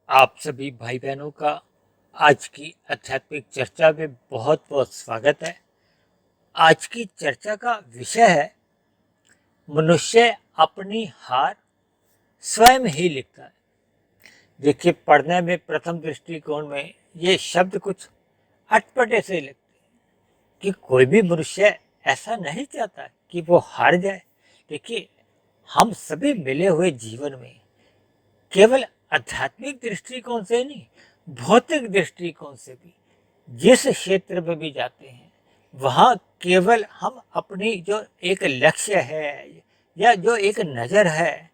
आप सभी भाई बहनों का आज की आध्यात्मिक चर्चा में बहुत बहुत स्वागत है। आज की चर्चा का विषय है मनुष्य अपनी हार स्वयं ही लिखता है। देखिए, पढ़ने में प्रथम दृष्टिकोण में ये शब्द कुछ अटपटे से लगते हैं कि कोई भी मनुष्य ऐसा नहीं चाहता कि वो हार जाए। देखिए, हम सभी मिले हुए जीवन में केवल आध्यात्मिक दृष्टिकोण से नहीं, भौतिक दृष्टिकोण से भी जिस क्षेत्र में भी जाते हैं वहाँ केवल हम अपनी जो एक लक्ष्य है या जो एक नज़र है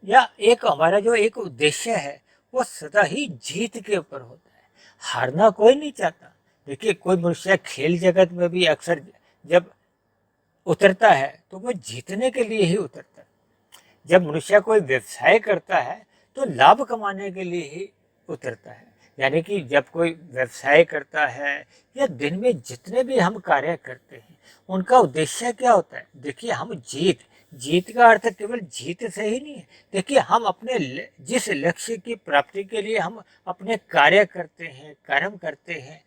या एक हमारा जो एक उद्देश्य है वो सदा ही जीत के ऊपर होता है। हारना कोई नहीं चाहता। देखिए, कोई मनुष्य खेल जगत में भी अक्सर जब उतरता है तो वो जीतने के लिए ही उतरता है। जब मनुष्य कोई व्यवसाय करता है तो लाभ कमाने के लिए ही उतरता है। यानी कि जब कोई व्यवसाय करता है या दिन में जितने भी हम कार्य करते हैं उनका उद्देश्य क्या होता है? देखिए, हम जीत जीत का अर्थ केवल जीत से ही नहीं है। देखिए, हम अपने जिस लक्ष्य की प्राप्ति के लिए हम अपने कार्य करते हैं, कर्म करते हैं,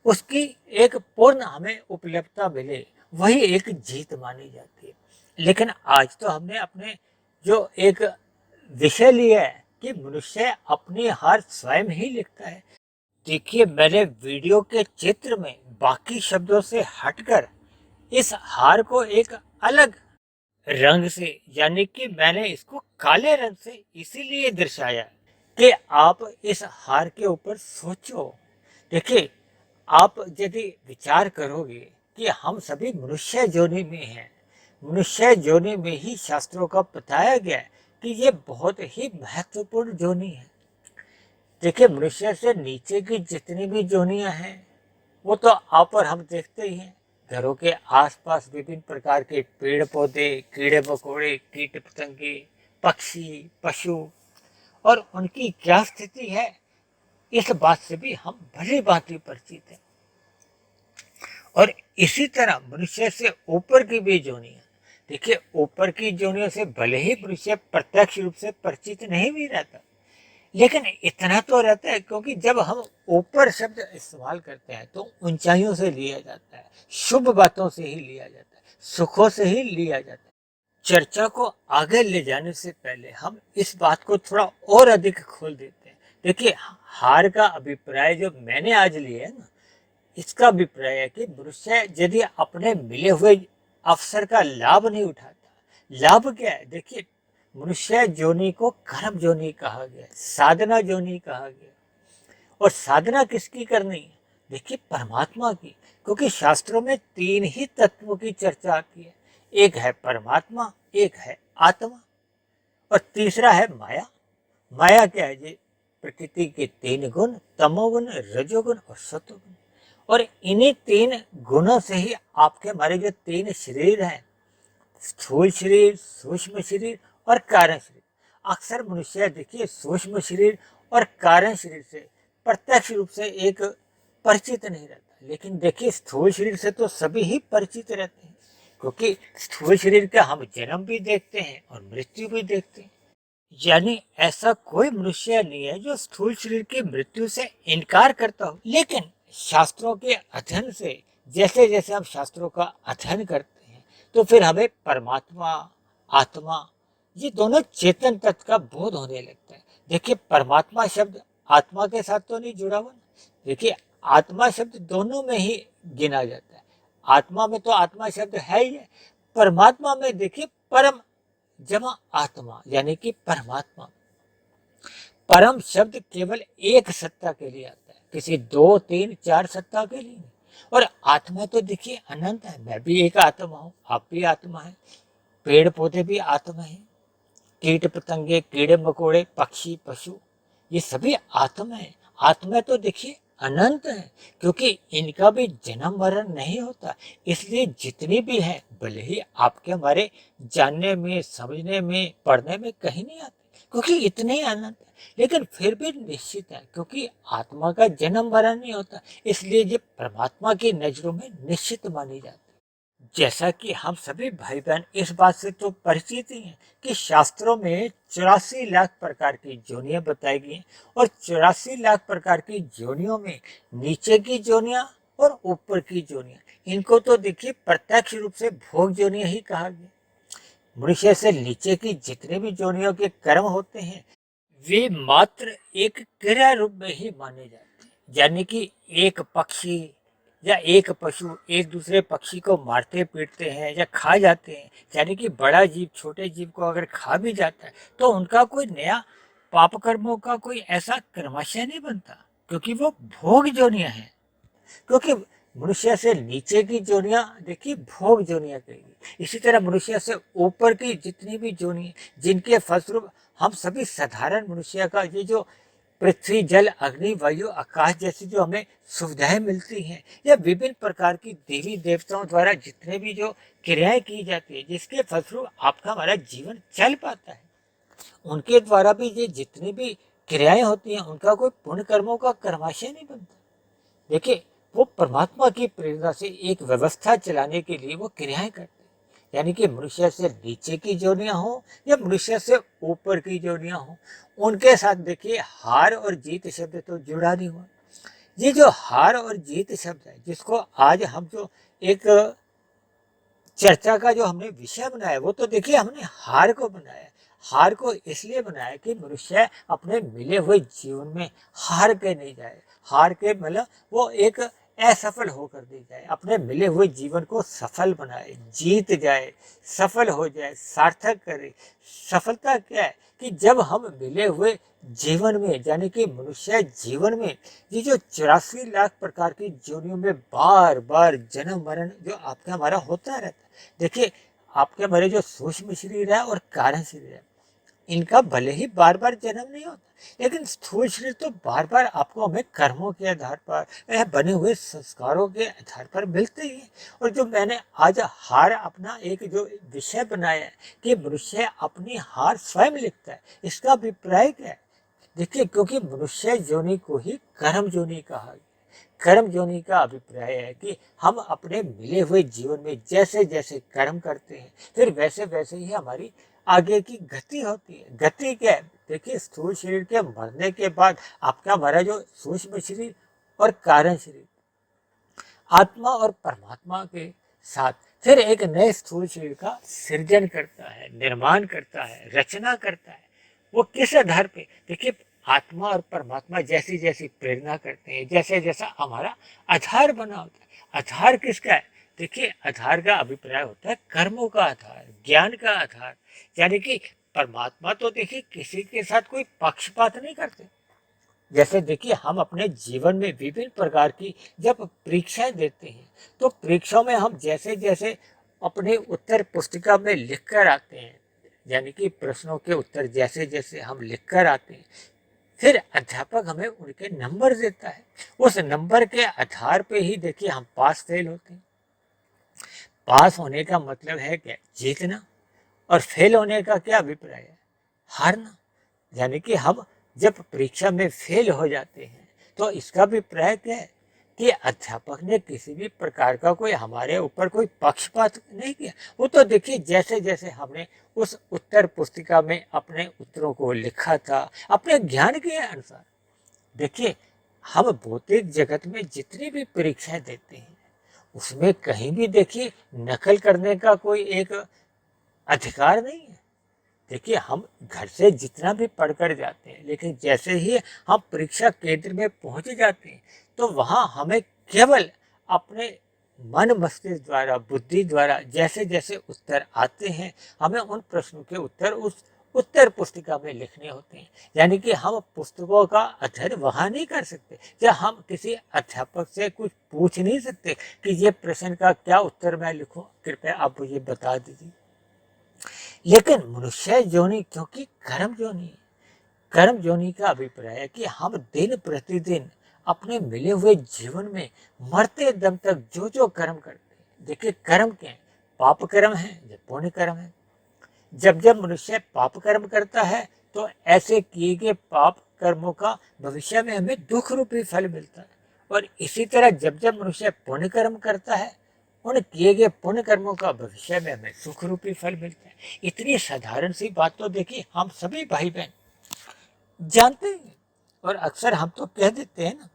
उसकी एक पूर्ण हमें उपलब्धता मिले, वही एक जीत मानी जाती है। लेकिन आज तो हमने अपने जो एक विषय लिया है कि मनुष्य अपनी हार स्वयं ही लिखता है। देखिए, मैंने वीडियो के चित्र में बाकी शब्दों से हटकर इस हार को एक अलग रंग से, यानी कि मैंने इसको काले रंग से इसीलिए दर्शाया कि आप इस हार के ऊपर सोचो। देखिए, आप यदि विचार करोगे कि हम सभी मनुष्य योनि में हैं, मनुष्य योनि में ही शास्त्रों का बताया गया है कि ये बहुत ही महत्वपूर्ण योनि है। देखिए, मनुष्य से नीचे की जितनी भी योनियां हैं वो तो आप और हम देखते ही हैं। घरों के आसपास विभिन्न प्रकार के पेड़ पौधे, कीड़े मकोड़े, कीट पतंगे, पक्षी, पशु और उनकी क्या स्थिति है, इस बात से भी हम भली भांति परिचित हैं। और इसी तरह मनुष्य से ऊपर की भी योनियां, देखिए, ऊपर की योनियों से भले ही मनुष्य प्रत्यक्ष रूप से परिचित नहीं भी रहता, लेकिन इतना तो रहता है क्योंकि जब हम ऊपर शब्द इस्तेमाल करते हैं तो ऊंचाइयों से लिया जाता है, शुभ बातों से ही लिया जाता है, सुखों से ही लिया जाता है। चर्चा को आगे ले जाने से पहले हम इस बात को थोड़ा और अधिक खोल देते हैं। देखिए, हार का अभिप्राय जो मैंने आज लिया है ना, इसका अभिप्राय है कि मनुष्य यदि अपने मिले हुए अवसर का लाभ नहीं उठाता। लाभ क्या है? देखिए, मनुष्य जोनि को कर्म जोनि कहा गया, साधना जोनि कहा गया। और साधना किसकी करनी है? देखिए, परमात्मा की। क्योंकि शास्त्रों में तीन ही तत्वों की चर्चा आती है, एक है परमात्मा, एक है आत्मा और तीसरा है माया। माया क्या है? ये प्रकृति के तीन गुण, तमोगुण, रजोगुण और सतोगुण। और इन्हीं तीन गुणों से ही आपके हमारे जो तीन शरीर हैं, स्थूल शरीर, सूक्ष्म शरीर और कारण शरीर। अक्सर मनुष्य देखिए सूक्ष्म शरीर और कारण शरीर से प्रत्यक्ष रूप से एक परिचित नहीं रहता, लेकिन देखिए स्थूल शरीर से तो सभी ही परिचित रहते हैं, क्योंकि स्थूल शरीर का हम जन्म भी देखते हैं और मृत्यु भी देखते हैं। यानी ऐसा कोई मनुष्य नहीं है जो स्थूल शरीर की मृत्यु से इनकार करता हो। लेकिन शास्त्रों के अध्ययन से, जैसे जैसे हम शास्त्रों का अध्ययन करते हैं तो फिर हमें परमात्मा, आत्मा, ये दोनों चेतन तत्व का बोध होने लगता है। देखिए, परमात्मा शब्द आत्मा के साथ तो नहीं जुड़ा हुआ। देखिए, आत्मा शब्द दोनों में ही गिना जाता है। आत्मा में तो आत्मा शब्द है ही है, परमात्मा में देखिए परम जमा आत्मा यानी कि परमात्मा। परम शब्द केवल एक सत्ता के लिए आता है, किसी दो तीन चार सत्ता के लिए नहीं। और आत्मा तो देखिए अनंत है। मैं भी एक आत्मा हूँ, आप भी आत्मा है, पेड़ पौधे भी आत्मा है, कीट पतंगे, कीड़े मकोड़े, पक्षी, पशु, ये सभी आत्मा है। आत्मा तो देखिए अनंत है, क्योंकि इनका भी जन्म मरण नहीं होता। इसलिए जितनी भी है भले ही आपके हमारे जानने में, समझने में, पढ़ने में कहीं नहीं आते, क्योंकि इतने ही अनंत है, लेकिन फिर भी निश्चित है, क्योंकि आत्मा का जन्म मरण नहीं होता, इसलिए ये परमात्मा की नजरों में निश्चित मानी जाती है। जैसा कि हम सभी भाई बहन इस बात से तो परिचित ही हैं कि शास्त्रों में 84 लाख प्रकार की जोनियां बताई गई हैं और 84 लाख प्रकार की जोनियों में नीचे की जोनियां और ऊपर की जोनियां, इनको तो देखिए प्रत्यक्ष रूप से भोग जोनियां ही कहा गया। मनुष्य से नीचे की जितने भी जोनियों के कर्म होते हैं वे मात्र एक क्रिया रूप में ही माने जाते हैं। यानी कि एक पक्षी या एक पशु एक दूसरे पक्षी को मारते पीटते हैं या खा जाते हैं, यानी कि बड़ा जीव छोटे जीव को अगर खा भी जाता है तो उनका कोई नया पाप कर्मों का कोई ऐसा क्रमशः नहीं बनता, क्योंकि वो भोग जोनियां हैं। क्योंकि मनुष्य से नीचे की जोनियां देखिए भोग जोनियां कहेगी। इसी तरह मनुष्य से ऊपर की जितनी भी जोनियां जिनके फलस्वरूप हम सभी साधारण मनुष्य का ये जो पृथ्वी जल अग्नि वायु आकाश जैसी जो हमें सुविधाएं मिलती हैं या विभिन्न प्रकार की देवी देवताओं द्वारा जितने भी जो क्रियाएं की जाती है जिसके फलस्वरूप आपका हमारा जीवन चल पाता है, उनके द्वारा भी ये जितनी भी क्रियाएं होती हैं उनका कोई पुण्य कर्मों का कर्माशय नहीं बनता। देखिए वो परमात्मा की प्रेरणा से एक व्यवस्था चलाने के लिए वो क्रियाएं करते हैं। यानी कि मनुष्य से नीचे की जोनियां हो या मनुष्य से ऊपर की जोनियां हो, उनके साथ देखिए हार और जीत शब्द तो जुड़ा नहीं हुआ। ये जो हार और जीत शब्द है जिसको आज हम जो एक चर्चा का जो हमने विषय बनाया वो तो देखिए हमने हार को बनाया। हार को इसलिए बनाया कि मनुष्य अपने मिले हुए जीवन में हार के नहीं जाए। हार के मतलब वो एक असफल होकर नहीं जाए, अपने मिले हुए जीवन को सफल बनाए, जीत जाए, सफल हो जाए, सार्थक करे। सफलता क्या है कि जब हम मिले हुए जीवन में यानी कि मनुष्य जीवन में ये जो 84 लाख प्रकार की जोनियों में बार बार जन्म मरण जो आपका हमारा होता रहता है। देखिए आपके हमारे जो सूक्ष्म शरीर है और कारण शरीर है इनका भले ही बार बार जन्म नहीं होता, लेकिन स्थूल शरीर तो बार बार आपको हमें कर्मों के आधार पर बने हुए संस्कारों के आधार पर मिलते ही हैं। और जो मैंने आज हार अपना एक जो विषय बनाया है कि मनुष्य अपनी हार स्वयं लिखता है, इसका अभिप्राय क्या है? देखिए क्योंकि मनुष्य योनि को ही कर्म योनि कहा गया। कर्म योनि का अभिप्राय है कि हम अपने मिले हुए जीवन में जैसे जैसे कर्म करते हैं फिर वैसे वैसे ही हमारी आगे की गति होती है। गति क्या है? देखिए स्थूल शरीर के मरने के बाद आपका हमारा जो सूक्ष्म शरीर और कारण शरीर आत्मा और परमात्मा के साथ फिर एक नए स्थूल शरीर का सृजन करता है, निर्माण करता है, रचना करता है। वो किस आधार पे? देखिए आत्मा और परमात्मा जैसी जैसी प्रेरणा करते हैं, जैसे जैसा हमारा आधार बना होता है। आधार किसका है? देखिए आधार का अभिप्राय होता है कर्मों का आधार, ज्ञान का आधार। यानी कि परमात्मा तो देखिए किसी के साथ कोई पक्षपात नहीं करते। जैसे देखिए हम अपने जीवन में विभिन्न प्रकार की जब परीक्षाएं देते हैं तो परीक्षाओं में हम जैसे जैसे अपने उत्तर पुस्तिका में लिख कर आते हैं, यानी कि प्रश्नों के उत्तर जैसे जैसे हम लिख कर आते हैं फिर अध्यापक हमें उनके नंबर देता है। उस नंबर के आधार पे ही देखिए हम पास फेल होते हैं। पास होने का मतलब है क्या? जीतना। और फेल होने का क्या अभिप्राय है? हारना। यानी कि हम जब परीक्षा में फेल हो जाते हैं तो इसका अभिप्राय क्या है कि अध्यापक ने किसी भी प्रकार का कोई हमारे ऊपर कोई पक्षपात नहीं किया। वो तो देखिए जैसे जैसे हमने उस उत्तर पुस्तिका में अपने उत्तरों को लिखा था अपने ज्ञान के अनुसार। देखिए हम भौतिक जगत में जितनी भी परीक्षाएं देते हैं उसमें कहीं भी देखिए नकल करने का कोई एक अधिकार नहीं है। देखिए हम घर से जितना भी पढ़कर जाते हैं लेकिन जैसे ही हम परीक्षा केंद्र में पहुंच जाते हैं तो वहां हमें केवल अपने मन मस्तिष्क द्वारा बुद्धि द्वारा जैसे जैसे उत्तर आते हैं हमें उन प्रश्नों के उत्तर उस उत्तर पुस्तिका में लिखने होते हैं। यानी कि हम पुस्तकों का अध्ययन वहां नहीं कर सकते या हम किसी अध्यापक से कुछ पूछ नहीं सकते कि ये प्रश्न का क्या उत्तर मैं लिखूं, कृपया आप मुझे बता दीजिए। लेकिन मनुष्य योनि क्योंकि कर्म योनि है। कर्म योनि का अभिप्राय है कि हम दिन प्रतिदिन अपने मिले हुए जीवन में मरते दम तक जो जो कर्म करते हैं। देखिए कर्म क्या है? पाप कर्म है या पुण्य कर्म है। जब जब मनुष्य पाप कर्म करता है तो ऐसे किए गए पाप कर्मों का भविष्य में हमें दुख रूपी फल मिलता है। और इसी तरह जब जब मनुष्य पुण्य कर्म करता है उन किए गए पुण्य कर्मों का भविष्य में हमें सुख रूपी फल मिलता है। इतनी साधारण सी बात तो देखिए हम सभी भाई बहन जानते हैं, और अक्सर हम तो कह देते हैं ना,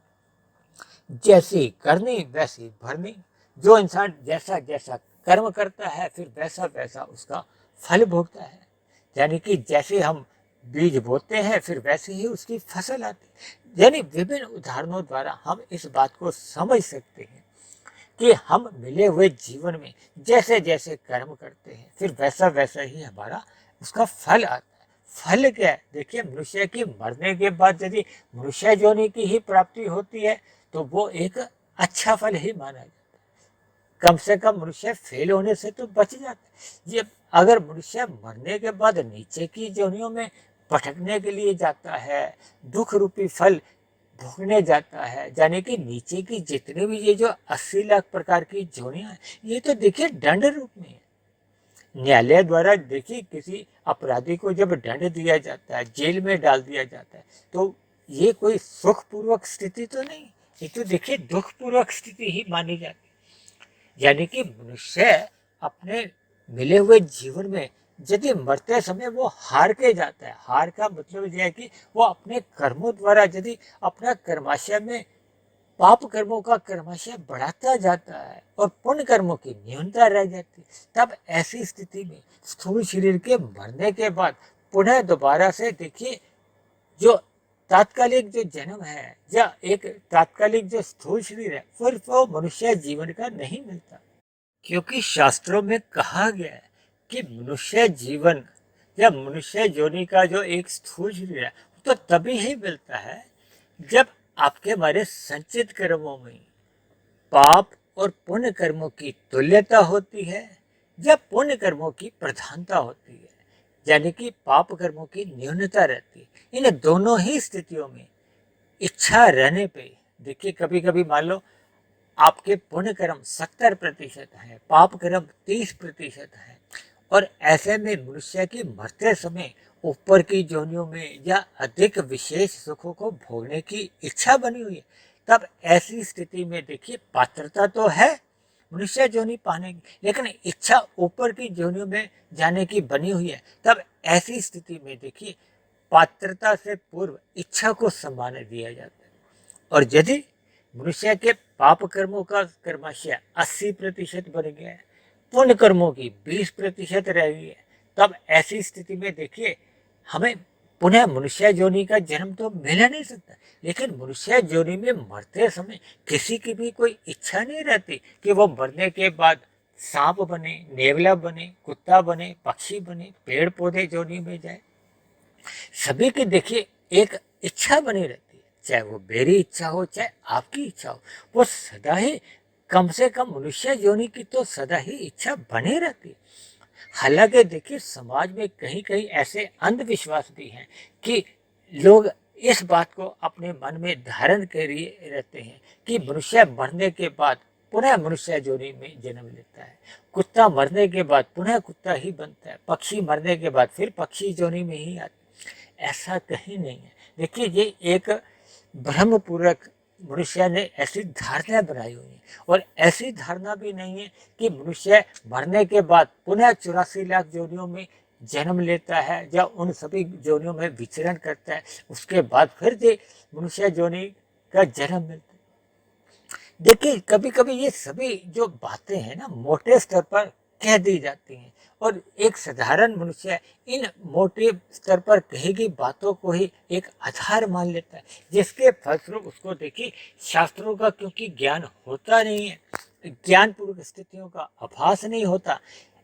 जैसी करनी वैसी भरनी। जो इंसान जैसा जैसा कर्म करता है फिर वैसा वैसा उसका फल भोगता है। यानी कि जैसे हम बीज बोते हैं फिर वैसे ही उसकी फसल आती है। यानी विभिन्न उदाहरणों द्वारा हम इस बात को समझ सकते हैं कि हम मिले हुए जीवन में जैसे जैसे कर्म करते हैं फिर वैसा वैसा ही हमारा उसका फल आता है। फल क्या है? देखिए, मनुष्य की मरने के बाद यदि मनुष्य योनि की ही प्राप्ति होती है तो वो एक अच्छा फल ही माना जाता है। कम से कम मनुष्य फेल होने से तो बच जाता है। ये अगर मनुष्य मरने के बाद नीचे की योनियों में भटकने के लिए जाता है, दुख रूपी फल भोगने जाता है, यानी कि नीचे की जितने भी ये जो 80 लाख प्रकार की योनियां हैं, ये तो देखिए दंड रूप में है। न्यायालय द्वारा देखिए किसी अपराधी को जब दंड दिया जाता है, जेल में डाल दिया जाता है, तो ये कोई सुखपूर्वक स्थिति तो नहीं, ये तो देखिए दुखपूर्वक स्थिति ही मानी जाती है। यानी कि मनुष्य अपने मिले हुए जीवन में यदि मरते समय वो हार के जाता है, हार का मतलब यह है कि वो अपने कर्मों द्वारा यदि अपना कर्माशय में पाप कर्मों का कर्माशय बढ़ाता जाता है और पुण्य कर्मों की न्यूनता रह जाती है, तब ऐसी स्थिति में स्थूल शरीर के मरने के बाद पुनः दोबारा से देखिए जो तात्कालिक जो जन्म है या एक तात्कालिक जो स्थूल शरीर है फिर वो मनुष्य जीवन का नहीं मिलता। क्योंकि शास्त्रों में कहा गया है कि मनुष्य जीवन या मनुष्य योनि का जो एक स्थूल शरीर है तो तभी ही मिलता है जब आपके हमारे संचित कर्मों में पाप और पुण्य कर्मों की तुल्यता होती है या पुण्य कर्मों की प्रधानता होती है, यानी कि पाप कर्मों की न्यूनता रहती है। इन दोनों ही स्थितियों में इच्छा रहने पे देखिए, कभी कभी मान लो आपके पुण्य कर्म 70% है, पाप कर्म 30% है, और ऐसे में मनुष्य की मरते समय ऊपर की योनियों में या अधिक विशेष सुखों को भोगने की इच्छा बनी हुई है, तब ऐसी स्थिति में देखिए पात्रता तो है मनुष्य योनि पाने की, लेकिन इच्छा ऊपर की योनियों में जाने की बनी हुई है। तब ऐसी स्थिति में देखिए पात्रता से पूर्व इच्छा को सम्मान दिया जाता है। और यदि मनुष्य के पाप कर्मों का कर्माशय 80% बन गया है, पुण्य कर्मों की 20% रह गई है, तब ऐसी स्थिति में देखिए हमें पुनः मनुष्य योनि का जन्म तो मिल नहीं सकता, लेकिन मनुष्य योनि में मरते समय किसी की भी कोई इच्छा नहीं रहती कि वो मरने के बाद सांप बने, नेवला बने, कुत्ता बने, पक्षी बने, पेड़ पौधे योनि में जाए। सभी की देखिए एक इच्छा बनी रहती है, चाहे वो मेरी इच्छा हो चाहे आपकी इच्छा हो, वो सदा ही कम से कम मनुष्य योनि की तो सदा ही इच्छा बनी रहती है। हालांकि देखिए समाज में कहीं कहीं ऐसे अंधविश्वास भी हैं कि लोग इस बात को अपने मन में धारण किए रहते हैं कि मनुष्य मरने के बाद पुनः मनुष्य योनि में जन्म लेता है, कुत्ता मरने के बाद पुनः कुत्ता ही बनता है, पक्षी मरने के बाद फिर पक्षी योनि में ही आता है। ऐसा कहीं नहीं है। देखिए ये एक भ्रमपूर्वक मनुष्य ने ऐसी धारणा बनाई हुई है, और ऐसी धारणा भी नहीं है कि मनुष्य मरने के बाद पुनः 84 लाख योनियों में जन्म लेता है या उन सभी योनियों में विचरण करता है, उसके बाद फिर से मनुष्य योनि का जन्म मिलता है। देखिए कभी कभी ये सभी जो बातें हैं ना मोटे स्तर पर कह दी जाती हैं, और एक साधारण मनुष्य इन मोटे स्तर पर कही गई बातों को ही एक आधार मान लेता है, जिसके फलस्वरूप उसको देखिए शास्त्रों का क्योंकि ज्ञान होता नहीं है, ज्ञानपूर्वक स्थितियों का आभास नहीं होता,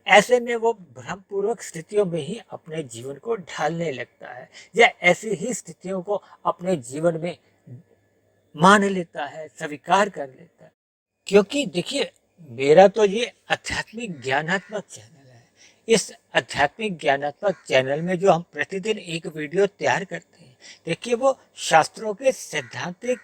ऐसे में वो भ्रमपूर्वक स्थितियों में ही अपने जीवन को ढालने लगता है या ऐसी ही स्थितियों को अपने जीवन में मान लेता है, स्वीकार कर लेता है। क्योंकि देखिए मेरा तो ये आध्यात्मिक ज्ञानात्मक चैनल है, इस आध्यात्मिक ज्ञानात्मक चैनल में जो हम प्रतिदिन एक वीडियो तैयार करते हैं, देखिए वो शास्त्रों के सैद्धांतिक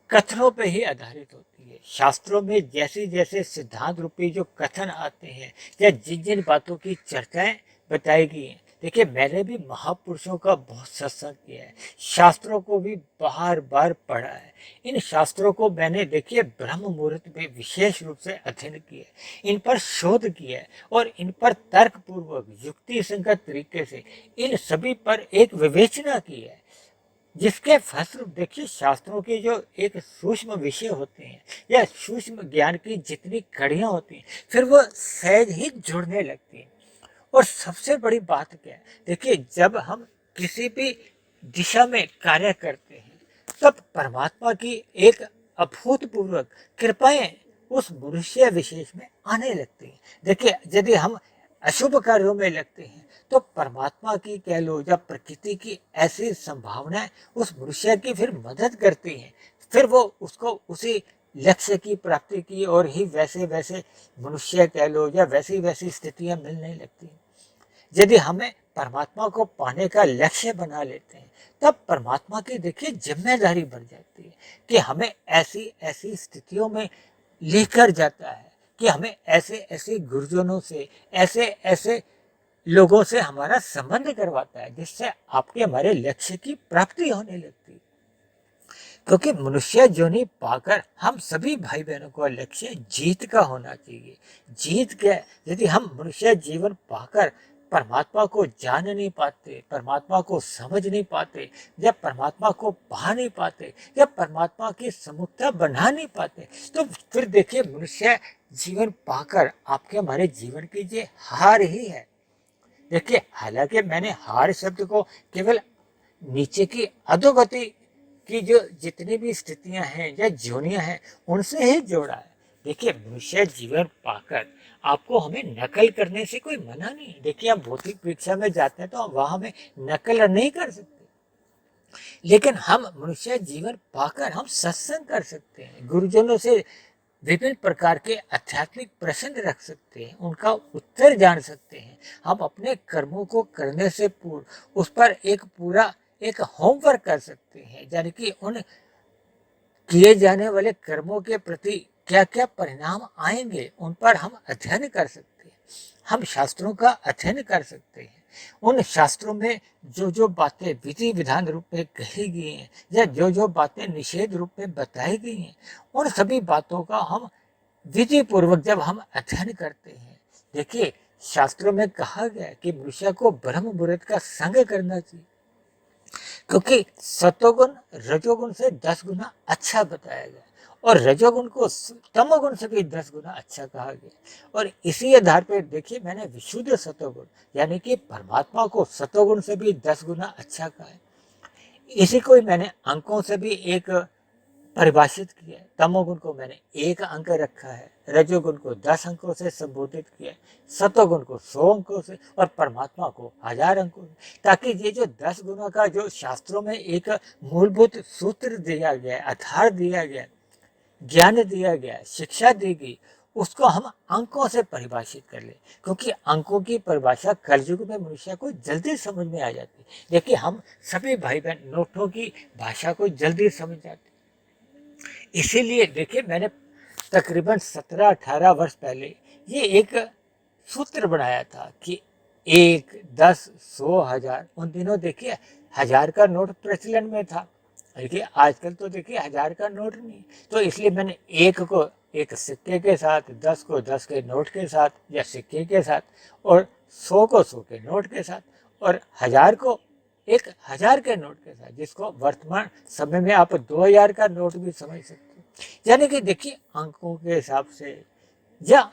कथनों पे ही आधारित होती है। शास्त्रों में जैसे जैसे सिद्धांत रूपी जो कथन आते हैं या जिन जिन बातों की चर्चाएं बताई गई हैं, देखिए मैंने भी महापुरुषों का बहुत सत्संग किया है, शास्त्रों को भी बार बार पढ़ा है। इन शास्त्रों को मैंने देखिए ब्रह्म मुहूर्त में विशेष रूप से अध्ययन किया है, इन पर शोध किया है और इन पर तर्क पूर्वक युक्ति संगत तरीके से इन सभी पर एक विवेचना की है, जिसके फलस्वरूप देखिए शास्त्रों के जो एक सूक्ष्म विषय होते हैं या सूक्ष्म ज्ञान की जितनी कड़ियाँ होती हैं फिर वो सहज ही जुड़ने लगती हैं। और सबसे बड़ी बात क्या है, देखिए जब हम किसी भी दिशा में कार्य करते हैं तब परमात्मा की एक अभूतपूर्वक कृपाएं उस मनुष्य विशेष में आने लगती हैं। देखिए यदि हम अशुभ कार्यों में लगते हैं तो परमात्मा की कह लो या प्रकृति की ऐसी संभावनाएं उस मनुष्य की फिर मदद करती हैं, फिर वो उसको उसी लक्ष्य की प्राप्ति की और ही वैसे वैसे मनुष्य कह लो या वैसी वैसी स्थितियां मिलने लगती हैं। यदि हमें परमात्मा को पाने का लक्ष्य बना लेते हैं तब परमात्मा की देखिए जिम्मेदारी बढ़ जाती है कि हमें ऐसी ऐसी स्थितियों में लेकर जाता है, कि हमें ऐसे ऐसे गुरुजनों से ऐसे ऐसे लोगों से हमारा संबंध करवाता है जिससे आपके हमारे लक्ष्य की प्राप्ति होने लगती है। क्योंकि मनुष्य जोनी पाकर हम सभी भाई बहनों का लक्ष्य जीत का होना चाहिए। जीत क्या, यदि हम मनुष्य जीवन पाकर परमात्मा को जान नहीं पाते, परमात्मा को समझ नहीं पाते, जब परमात्मा को पा नहीं पाते, जब परमात्मा की समुखता बना नहीं पाते, तो फिर देखिए मनुष्य जीवन पाकर आपके हमारे जीवन की ये हार ही है। देखिए हालांकि मैंने हार शब्द को केवल नीचे की अधोगति की जो जितनी भी स्थितियां हैं या जोनियां हैं उनसे ही जोड़ा है। देखिए मनुष्य जीवन पाकर आपको हमें नकल करने से कोई मना नहीं है। देखिए हम भौतिक परीक्षा में जाते हैं तो वहां हमें नकल नहीं कर सकते, लेकिन हम मनुष्य जीवन पाकर हम सत्संग कर सकते हैं, गुरुजनों से विभिन्न प्रकार के आध्यात्मिक प्रश्न रख सकते हैं, उनका उत्तर जान सकते हैं। हम अपने कर्मों को करने से पूर्व उस पर एक पूरा एक होमवर्क कर सकते हैं, यानी कि उन किए जाने वाले कर्मों के प्रति क्या क्या परिणाम आएंगे उन पर हम अध्ययन कर सकते हैं। हम शास्त्रों का अध्ययन कर सकते हैं, उन शास्त्रों में जो जो बातें विधि विधान रूप में कही गई हैं या जो जो बातें निषेध रूप में बताई गई हैं उन सभी बातों का हम विधि पूर्वक जब हम अध्ययन करते हैं, देखिए शास्त्रों में कहा गया है कि मनुष्य को ब्रह्म मुहूर्त का संग करना चाहिए, क्योंकि सतोगुण रजोगुण से 10 गुना अच्छा बताया गया और रजोगुण को तमोगुण से भी 10 गुना अच्छा कहा गया। और इसी आधार पर देखिए मैंने विशुद्ध सतोगुण यानी कि परमात्मा को सतोगुण से भी 10 गुना अच्छा कहा है। इसी को मैंने अंकों से भी एक परिभाषित किया है। तमोगुण को मैंने 1 अंक रखा है, रजोगुण को 10 अंकों से संबोधित किया है, सतोगुण को 100 अंकों से और परमात्मा को 1000 अंकों से, ताकि ये जो 10 गुणों का जो शास्त्रों में एक मूलभूत सूत्र दिया गया है, आधार दिया गया, ज्ञान दिया गया, शिक्षा दी गई, उसको हम अंकों से परिभाषित कर ले, क्योंकि अंकों की परिभाषा कलयुग में मनुष्य को जल्दी समझ में आ जाती है। देखिए हम सभी भाई बहन नोटों की भाषा को जल्दी समझ जाते, इसीलिए देखिए मैंने तकरीबन 17-18 वर्ष पहले ये एक सूत्र बनाया था कि 1, 10, 100, 1000। उन दिनों देखिए 1000 का नोट प्रचलन में था, देखिए आजकल तो देखिए 1000 का नोट नहीं, तो इसलिए मैंने 1 को एक सिक्के के साथ, 10 को 10 के नोट के साथ या सिक्के के साथ और 100 को 100 के नोट के साथ और 1000 को 1000 के नोट के साथ, जिसको वर्तमान समय में आप 2000 का नोट भी समझ सकते हैं। यानी कि देखिए अंकों के हिसाब से या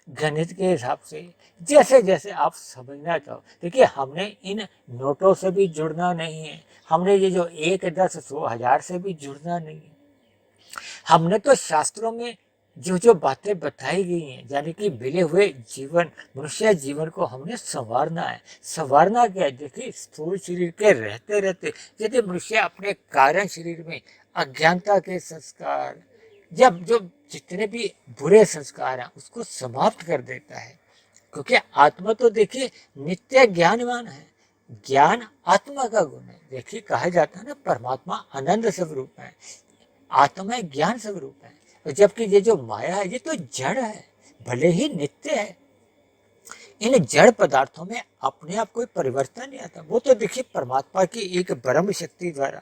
गणित के हिसाब से जैसे जैसे आप समझना चाहो, देखिए हमने इन नोटों से भी जुड़ना नहीं है, हमने ये जो 1, 10, 100, 1000 से भी जुड़ना नहीं है। हमने तो शास्त्रों में जो जो बातें बताई गई हैं, यानी कि मिले हुए जीवन मनुष्य जीवन को हमने संवारना है। संवारना क्या है, देखिए स्थूल शरीर के रहते रहते यदि मनुष्य अपने कारण शरीर में अज्ञानता के संस्कार जब जो जितने भी बुरे संस्कार हैं उसको समाप्त कर देता है, क्योंकि आत्मा तो देखिए नित्य ज्ञानवान है, ज्ञान आत्मा का गुण है। देखिए कहा जाता है ना परमात्मा आनंद स्वरूप है, आत्मा ज्ञान स्वरूप है, जबकि ये जो माया है ये तो जड़ है, भले ही नित्य है, इन जड़ पदार्थों में अपने आप कोई परिवर्तन नहीं आता, वो तो देखिए परमात्मा की एक ब्रह्म शक्ति द्वारा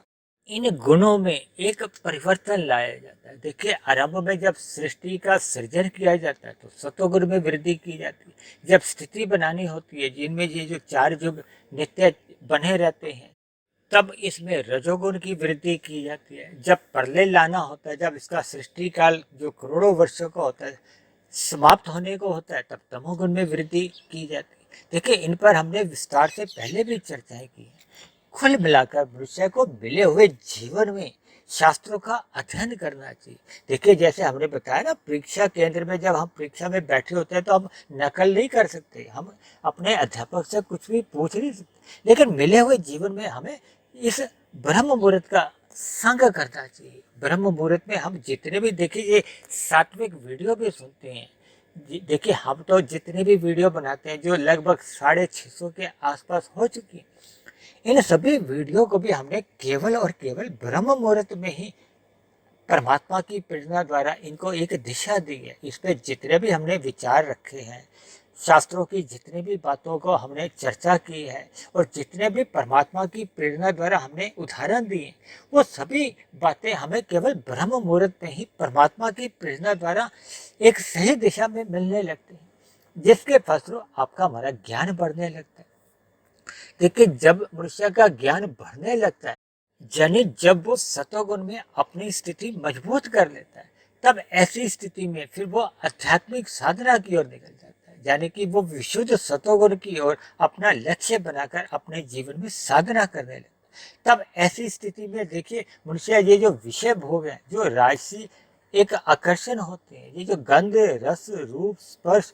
इन गुणों में एक परिवर्तन लाया जाता है। देखिए आरंभ में जब सृष्टि का सृजन किया जाता है तो सतोगुण में वृद्धि की जाती है। जब स्थिति बनानी होती है जिनमें ये जो चार युग नित्य बने रहते हैं, तब इसमें रजोगुण की वृद्धि की जाती है। जब प्रलय लाना होता है, जब इसका सृष्टि काल जो करोड़ों वर्षों का होता है समाप्त होने को होता है, तब तमोगुण में वृद्धि की जाती है। देखिए इन पर हमने विस्तार से पहले भी चर्चाएं की है। कुल मिलाकर मनुष्य को मिले हुए जीवन में शास्त्रों का अध्ययन करना चाहिए। देखिए जैसे हमने बताया ना, परीक्षा केंद्र में जब हम परीक्षा में बैठे होते हैं तो हम नकल नहीं कर सकते, हम अपने अध्यापक से कुछ भी पूछ नहीं सकते, लेकिन मिले हुए जीवन में हमें इस ब्रह्म मुहूर्त का संग करना चाहिए। ब्रह्म मुहूर्त में हम जितने भी देखिए ये सात्विक वीडियो भी सुनते हैं, देखिए हम तो जितने भी वीडियो बनाते हैं जो लगभग 650 के आसपास हो चुकी है, इन सभी वीडियो को भी हमने केवल और केवल ब्रह्म मुहूर्त में ही परमात्मा की प्रेरणा द्वारा इनको एक दिशा दी है। इस पे जितने भी हमने विचार रखे हैं, शास्त्रों की जितनी भी बातों को हमने चर्चा की है और जितने भी परमात्मा की प्रेरणा द्वारा हमने उदाहरण दिए, वो सभी बातें हमें केवल ब्रह्म मुहूर्त में ही परमात्मा की प्रेरणा द्वारा एक सही दिशा में मिलने लगते हैं, जिसके फलस्वरूप आपका हमारा ज्ञान बढ़ने लगता है। देखिए जब मनुष्य का ज्ञान बढ़ने लगता है, यानी जब वो सतोगुण में अपनी स्थिति मजबूत कर लेता है, तब ऐसी स्थिति में फिर वो आध्यात्मिक साधना की ओर निकल जाता है, यानी कि वो विशुद्ध सतोगुण की ओर अपना लक्ष्य बनाकर अपने जीवन में साधना करने लगता है। तब ऐसी स्थिति में देखिए मनुष्य ये जो विषय भोग है, जो राजसी एक आकर्षण होते हैं, ये जो गंध रस रूप स्पर्श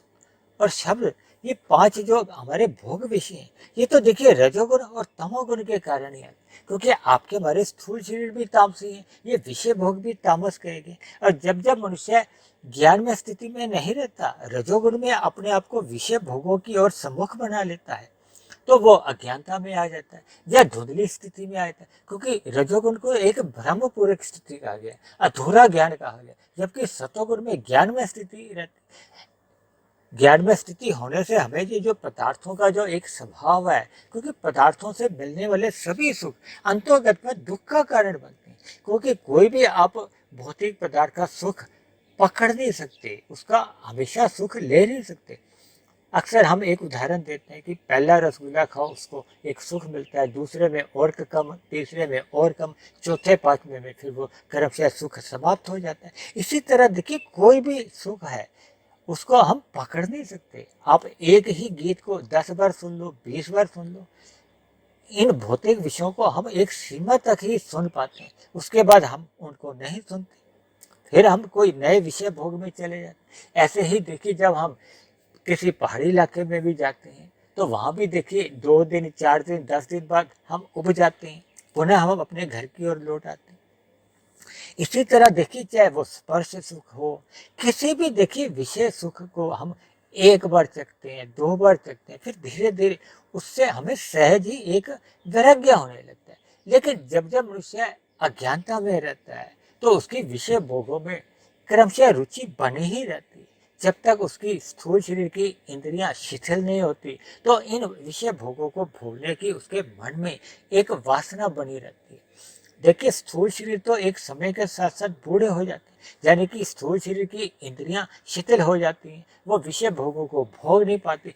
और शब्द, ये पांच जो हमारे भोग विषय हैं, ये तो देखिए रजोगुण और तमोगुण के कारण ही है, क्योंकि आपके हमारे स्थूल शरीर भी तामसी है, ये विषय भोग भी तामस कहेंगे। और जब जब मनुष्य ज्ञान में स्थिति में नहीं रहता, रजोगुण में अपने आप को विषय भोगों की ओर सम्मुख बना लेता है, तो वो अज्ञानता में आ जाता है या धुंधली स्थिति में आ जाता है, क्योंकि रजोगुण को एक भ्रमपूर्वक स्थिति कहा गया, अधूरा ज्ञान कहा गया, जबकि सतोगुण में ज्ञान में स्थिति रहती। ज्ञान में स्थिति होने से हमें ये जो पदार्थों का जो एक स्वभाव है, क्योंकि पदार्थों से मिलने वाले सभी सुख अंतोगत में दुख का कारण बनते हैं, क्योंकि कोई भी आप भौतिक पदार्थ का सुख पकड़ नहीं सकते, उसका हमेशा सुख ले नहीं सकते। अक्सर हम एक उदाहरण देते हैं कि पहला रसगुल्ला खाओ, उसको एक सुख मिलता है, दूसरे में और कम, तीसरे में और कम, चौथे पांचवें में फिर वो क्रमशः सुख समाप्त हो जाता है। इसी तरह देखिए कोई भी सुख है उसको हम पकड़ नहीं सकते। आप एक ही गीत को 10 बार सुन लो, 20 बार सुन लो, इन भौतिक विषयों को हम एक सीमा तक ही सुन पाते हैं, उसके बाद हम उनको नहीं सुनते, फिर हम कोई नए विषय भोग में चले जाते। ऐसे ही देखिए जब हम किसी पहाड़ी इलाके में भी जाते हैं तो वहाँ भी देखिए 2 दिन 4 दिन 10 दिन बाद हम उब जाते हैं, पुनः हम अपने घर की ओर लौट आते हैं। इसी तरह देखिए चाहे वो स्पर्श सुख हो, किसी भी देखिए विषय सुख को हम एक बार चखते हैं, 2 बार चखते हैं, फिर धीरे धीरे उससे हमें सहज ही एक वैराग्य होने लगता है। लेकिन जब जब मनुष्य अज्ञानता में रहता है तो उसकी विषय भोगों में क्रमशः रुचि बनी ही रहती है। जब तक उसकी स्थूल शरीर की इंद्रियां शिथिल नहीं होती तो इन विषय भोगों को भोगने की उसके मन में एक वासना बनी रहती है। देखिए स्थूल शरीर तो एक समय के साथ साथ बूढ़े हो जाते हैं, यानी कि स्थूल शरीर की इंद्रियां शिथिल हो जाती हैं, वो विषय भोगों को भोग नहीं पाती।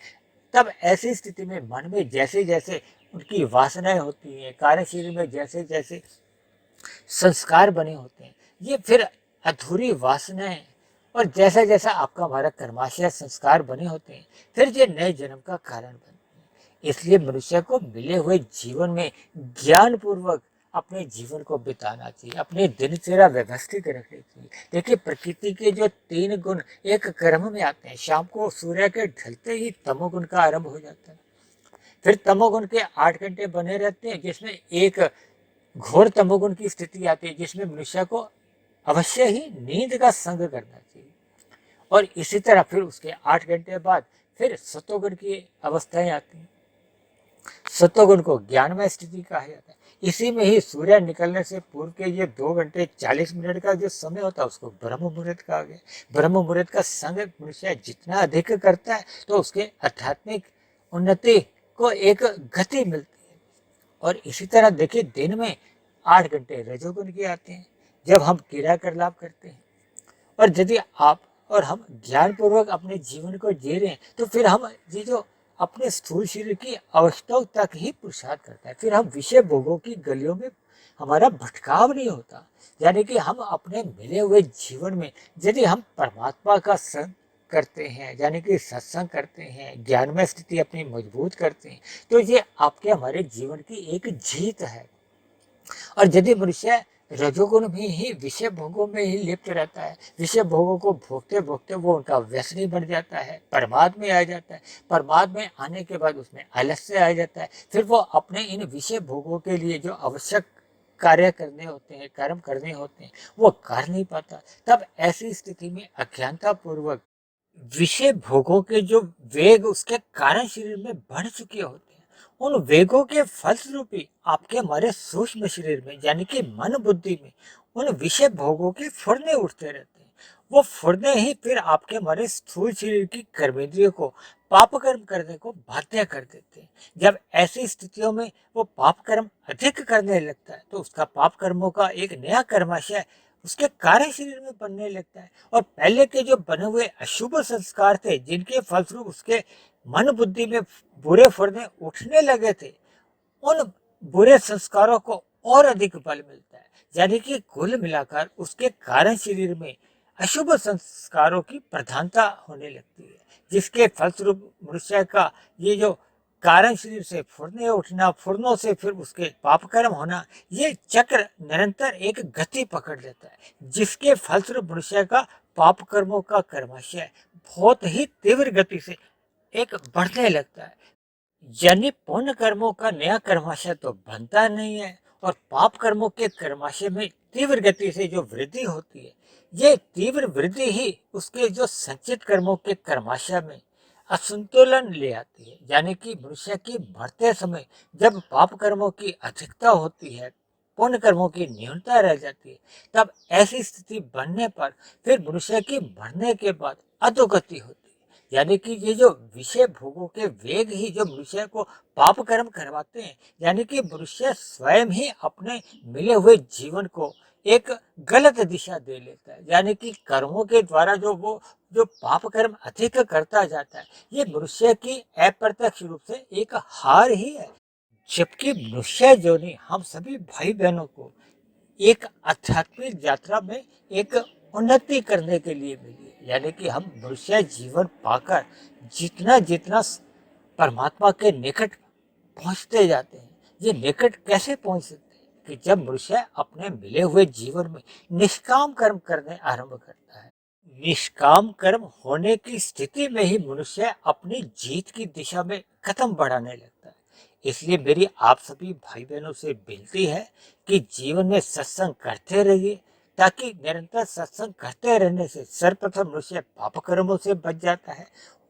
तब ऐसी स्थिति में मन में जैसे जैसे उनकी वासनाएं होती हैं, कार्य शरीर में जैसे जैसे संस्कार बने होते हैं, ये फिर अधूरी वासनाएं और जैसा जैसा आपका हमारा कर्माशय संस्कार बने होते हैं, फिर ये नए जन्म का कारण बनते हैं। इसलिए मनुष्य को मिले हुए जीवन में ज्ञान पूर्वक अपने जीवन को बिताना चाहिए, अपने दिनचर्या व्यवस्थित रखनी चाहिए। देखिए प्रकृति के जो 3 गुण एक क्रम में आते हैं, शाम को सूर्य के ढलते ही तमोगुण का आरंभ हो जाता है, फिर तमोगुण के 8 घंटे बने रहते हैं, जिसमें एक घोर तमोगुण की स्थिति आती है जिसमें मनुष्य को अवश्य ही नींद का संग करना चाहिए, और इसी तरह फिर उसके 8 घंटे बाद फिर सतोगुण की अवस्थाएं आती हैं। सतोगुण को ज्ञानमय स्थिति कहा जाता है। इसी में ही सूर्य निकलने से पूर्व के ये 2 घंटे 40 मिनट का जो समय होता है उसको ब्रह्म मुहूर्त कहा गया। ब्रह्म मुहूर्त का संग मनुष्य जितना अधिक करता है तो उसके आध्यात्मिक उन्नति को एक गति मिलती है। और इसी तरह देखिए, दिन में 8 घंटे रजोगुण के आते हैं जब हम क्रिया कर लाभ करते हैं। और यदि आप और हम ज्ञान पूर्वक अपने जीवन को जी रहे हैं तो फिर हम ये जो अपने स्थूल शरीर की अवस्थाओं तक ही पुरुषार्थ करता है, फिर हम विषय भोगों की गलियों में हमारा भटकाव नहीं होता। यानी कि हम अपने मिले हुए जीवन में यदि हम परमात्मा का संग करते हैं, यानी कि सत्संग करते हैं, ज्ञान में स्थिति अपनी मजबूत करते हैं, तो ये आपके हमारे जीवन की एक जीत है। और यदि मनुष्य रजोगुण में ही विषय भोगों में ही लिप्त रहता है, विषय भोगों को भोगते भोगते वो उनका व्यसनी बन जाता है, परमाद में आ जाता है। परमाद में आने के बाद उसमें आलस्य आ जाता है। फिर वो अपने इन विषय भोगों के लिए जो आवश्यक कार्य करने होते हैं, कर्म करने होते हैं, वो कर नहीं पाता। तब ऐसी स्थिति में अज्ञानता पूर्वक विषय भोगों के जो वेग उसके कारण शरीर में बढ़ चुके होते हैं, उन वेगों के फलस्वरूप ही आपके हमारे सूक्ष्म शरीर में यानी कि मन बुद्धि में उन विषय भोगों के फुरने उठते रहते हैं। वो फुरने ही फिर आपके हमारे स्थूल शरीर की कर्मेंद्रियों को पाप कर्म करने को बाध्य कर देते हैं। जब ऐसी स्थितियों में वो पाप कर्म अधिक करने लगता है तो उसका पाप कर्मों का एक नया कर्माशय उसके कार्य शरीर में बनने लगता है। और पहले के जो बने हुए अशुभ संस्कार थे जिनके फलस्वरूप उसके मन बुद्धि में बुरे फुरने उठने लगे थे, उन बुरे संस्कारों को और अधिक बल मिलता है। यानी कि कुल मिलाकर उसके कारण शरीर में अशुभ संस्कारों की प्रधानता होने लगती है, जिसके फलस्वरूप मनुष्य का ये जो कारण शरीर से फुरने उठना, फुरनों से फिर उसके पाप कर्म होना, ये चक्र निरंतर एक गति पकड़ लेता है, जिसके फलस्वरूप मनुष्य का पाप कर्मों का कर्माशय बहुत ही तीव्र गति से एक बढ़ने लगता है। यानी पुण्य कर्मों का नया कर्माशय तो बनता नहीं है और पाप कर्मों के कर्माशय में तीव्र गति से जो वृद्धि होती है, ये तीव्र वृद्धि ही उसके जो संचित कर्मों के कर्माशय में असंतुलन ले आती है। यानी कि मनुष्य की मरते समय जब पाप कर्मों की अधिकता होती है, पुण्य कर्मों की न्यूनता रह जाती है, तब ऐसी स्थिति बनने पर फिर मनुष्य की मरने के बाद अधोगति होती है। यानी कि ये जो विषय भोगों के वेग ही जो मनुष्य को पाप कर्म करवाते हैं, यानी कि मनुष्य स्वयं ही अपने मिले हुए जीवन को एक गलत दिशा दे लेता है। यानी कि कर्मों के द्वारा जो पाप कर्म अधिक करता जाता है, ये मनुष्य की अप्रत्यक्ष रूप से एक हार ही है। जबकि मनुष्य जोनि हम सभी भाई बहनों को एक आध्यात्मिक यात्रा में एक उन्नति करने के लिए मिली है। यानी कि हम मनुष्य जीवन पाकर जितना जितना परमात्मा के निकट पहुंचते जाते हैं। ये निकट कैसे पहुंच सकते हैं कि जब मनुष्य अपने मिले हुए जीवन में निष्काम कर्म करने आरंभ करता है। निष्काम कर्म होने की स्थिति में ही मनुष्य अपनी जीत की दिशा में कदम बढ़ाने लगता है। इसलिए मेरी आप सभी भाई बहनों से विनती है कि जीवन में सत्संग करते रहिए, ताकि निरंतर सत्संग करते रहने से सर्वप्रथम मनुष्य पाप कर्मों से बच जाता है।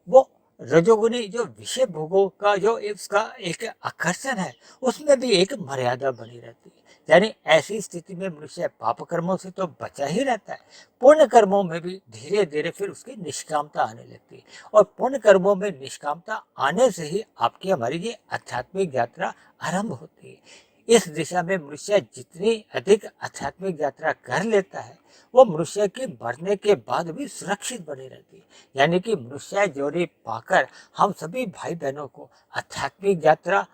वो रजोगुनी जो विषय भोगों का जो उसका एक आकर्षण है, उसमें भी एक मर्यादा बनी रहती है। यानी ऐसी स्थिति में मनुष्य पाप कर्मों से तो बचा ही रहता है, पुण्य कर्मों में भी धीरे धीरे फिर उसकी निष्कामता आने लगती है। और पुण्य कर्मों में निष्कामता आने से ही आपकी हमारी ये आध्यात्मिक यात्रा आरंभ होती है। इस दिशा में मनुष्य जितनी अधिक आध्यात्मिक यात्रा कर लेता है, वो मनुष्य के मरने के बाद भी सुरक्षित बनी रहती है। यानी कि मनुष्य जोड़ी पाकर हम सभी भाई बहनों को आध्यात्मिक यात्रा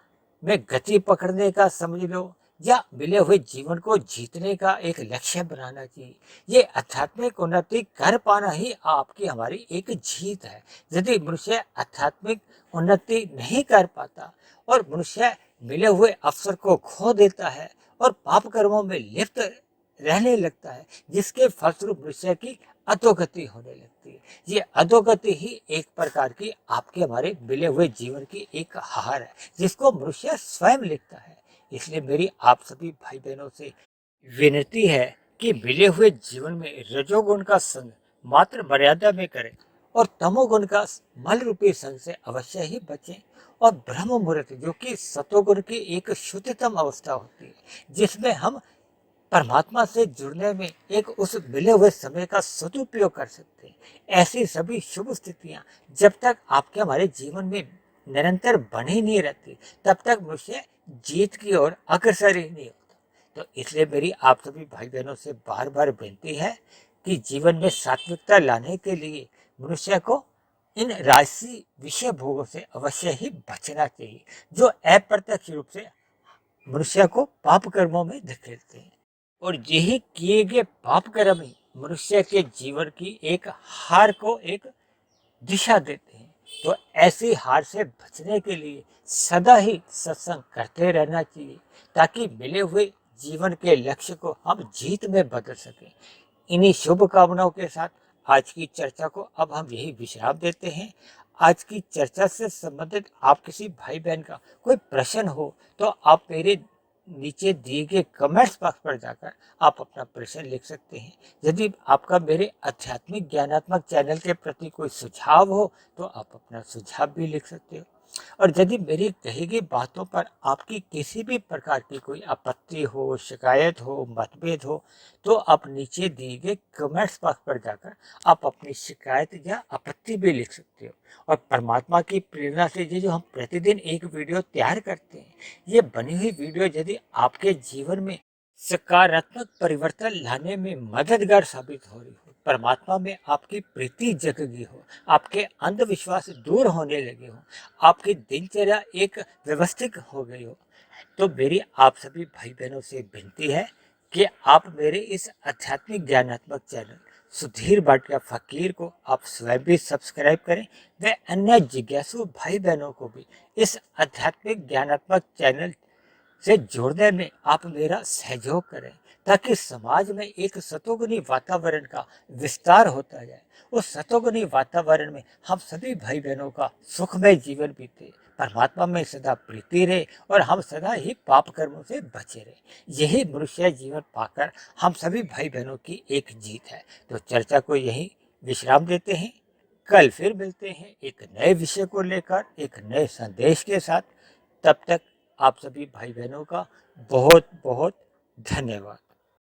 में गति पकड़ने का समझ लो, या मिले हुए जीवन को जीतने का एक लक्ष्य बनाना चाहिए। ये आध्यात्मिक उन्नति कर पाना ही आपकी हमारी एक जीत है। यदि मनुष्य आध्यात्मिक उन्नति नहीं कर पाता और मनुष्य मिले हुए अवसर को खो देता है और पाप कर्मों में लिप्त रहने लगता है, जिसके फलस्वरूप मनुष्य की अधोगति होने लगती है। ये अधोगति ही एक प्रकार की आपके हमारे मिले हुए जीवन की एक हार है, जिसको मनुष्य स्वयं लिखता है। इसलिए मेरी आप सभी भाई बहनों से विनती है कि मिले हुए जीवन में रजोगुण का संग मात्र मर्यादा में करें और तमोगुण का मल रूपी संग से अवश्य ही बचें। और ब्रह्म मुहूर्त जो कि सतोगुण की एक शुद्धतम अवस्था होती है, जिसमें हम परमात्मा से जुड़ने में एक उस मिले हुए समय का सदुपयोग कर सकते हैं। ऐसी सभी शुभ स्थितियां जब तक आपके हमारे जीवन में निरंतर बनी नहीं रहती, तब तक मनुष्य जीत की ओर अग्रसर ही नहीं होता। तो इसलिए मेरी आप सभी भाई बहनों से बार बार विनती है कि जीवन में सात्विकता लाने के लिए मनुष्य को इन राजसी विषय भोगों से अवश्य ही बचना चाहिए, जो अप्रत्यक्ष रूप से मनुष्य को पाप कर्मों में धकेलते हैं। और यही किए गए पाप कर्म ही मनुष्य के जीवन की एक हार को एक दिशा देते हैं। तो ऐसी हार से बचने के लिए सदा ही सत्संग करते रहना चाहिए, ताकि मिले हुए जीवन के लक्ष्य को हम जीत में बदल सकें। इन्हीं शुभ कामनाओं के साथ आज की चर्चा को अब हम यही विश्राम देते हैं। आज की चर्चा से संबंधित आप किसी भाई बहन का कोई प्रश्न हो तो आप मेरे नीचे दिए गए कमेंट्स बॉक्स पर जाकर आप अपना प्रश्न लिख सकते हैं। यदि आपका मेरे आध्यात्मिक ज्ञानात्मक चैनल के प्रति कोई सुझाव हो तो आप अपना सुझाव भी लिख सकते हो। और यदि मेरी कही गई बातों पर आपकी किसी भी प्रकार की कोई आपत्ति हो, शिकायत हो, मतभेद हो, तो आप नीचे दिए गए कमेंट्स बॉक्स पर जाकर आप अपनी शिकायत या आपत्ति भी लिख सकते हो। और परमात्मा की प्रेरणा से ये जो हम प्रतिदिन एक वीडियो तैयार करते हैं, ये बनी हुई वीडियो यदि आपके जीवन में सकारात्मक परिवर्तन लाने में मददगार साबित हो रही हो, परमात्मा में आपकी प्रीति जग गई हो, आपके अंधविश्वास दूर होने लगे हो, आपकी दिनचर्या एक व्यवस्थित हो गई हो, तो मेरी आप सभी भाई बहनों से विनती है कि आप मेरे इस आध्यात्मिक ज्ञानात्मक चैनल सुधीर भाटिया फकीर को आप स्वयं भी सब्सक्राइब करें व अन्य जिज्ञासु भाई बहनों को भी इस आध्यात्मिक ज्ञानात्मक चैनल से जोड़ने में आप मेरा सहयोग करें, ताकि समाज में एक सतोगुनी वातावरण का विस्तार होता जाए। उस सतोगुनी वातावरण में हम सभी भाई बहनों का सुखमय जीवन बीते, परमात्मा में सदा प्रीति रहे और हम सदा ही पाप कर्मों से बचे रहे। यही मनुष्य जीवन पाकर हम सभी भाई बहनों की एक जीत है। तो चर्चा को यही विश्राम देते हैं। कल फिर मिलते हैं एक नए विषय को लेकर, एक नए संदेश के साथ। तब तक आप सभी भाई बहनों का बहुत बहुत धन्यवाद।